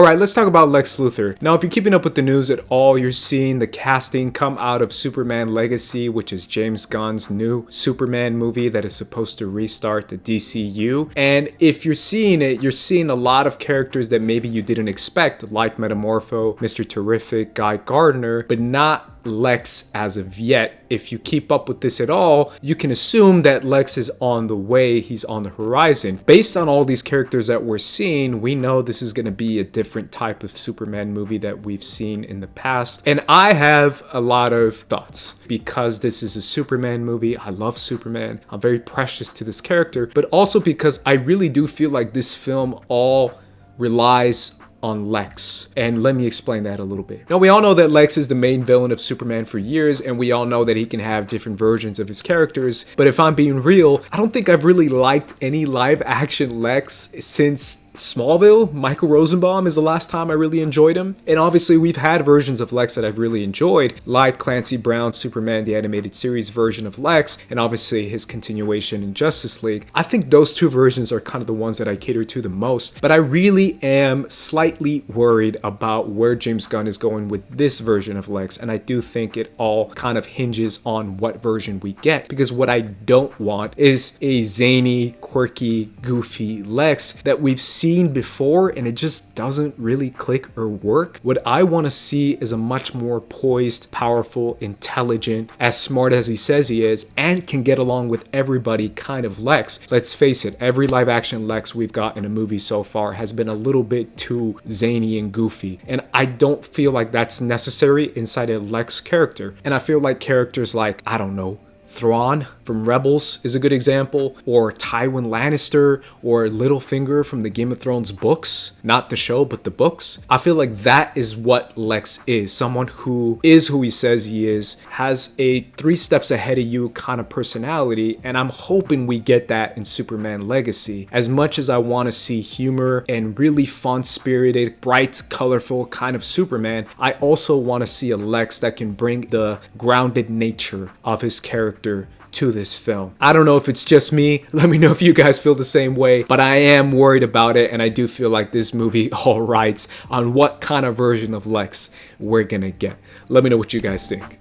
Alright, let's talk about Lex Luthor. Now, if you're keeping up with the news at all, you're seeing the casting come out of Superman Legacy, which is James Gunn's new Superman movie that is supposed to restart the DCU. And if you're seeing it, you're seeing a lot of characters that maybe you didn't expect, like Metamorpho, Mr. Terrific, Guy Gardner, but not Lex as of yet. If you keep up with this at all, you can assume that Lex is on the way, he's on the horizon. Based on all these characters that we're seeing, we know this is going to be a different type of Superman movie that we've seen in the past. And I have a lot of thoughts because this is a Superman movie. I love Superman. I'm very precious to this character, but also because I really do feel like this film all relies on Lex. And let me explain that a little bit. Now, we all know that Lex is the main villain of Superman for years, and we all know that he can have different versions of his characters. But if I'm being real, I don't think I've really liked any live action Lex since Smallville. Michael Rosenbaum is the last time I really enjoyed him. And obviously we've had versions of Lex that I've really enjoyed, like Clancy Brown's Superman the Animated Series version of Lex, and obviously his continuation in Justice League. I think those two versions are kind of the ones that I cater to the most, but I really am slightly worried about where James Gunn is going with this version of Lex, and I do think it all kind of hinges on what version we get, because what I don't want is a zany, quirky, goofy Lex that we've seen before and it just doesn't really click or work. What I want to see is a much more poised, powerful, intelligent, as smart as he says he is, and can get along with everybody kind of Lex. Let's face it, every live action Lex we've got in a movie so far has been a little bit too zany and goofy, and I don't feel like that's necessary inside a Lex character. And I feel like characters like, I don't know, Thrawn from Rebels is a good example, or Tywin Lannister, or Littlefinger from the Game of Thrones books, not the show but the books. I feel like that is what Lex is, someone who is who he says he is, has a 3 steps ahead of you kind of personality, and I'm hoping we get that in Superman Legacy. As much as I want to see humor and really fun-spirited, bright, colorful kind of Superman, I also want to see a Lex that can bring the grounded nature of his character to this film. I don't know if it's just me. Let me know if you guys feel the same way, but I am worried about it, and I do feel like this movie all rides on what kind of version of Lex we're gonna get. Let me know what you guys think.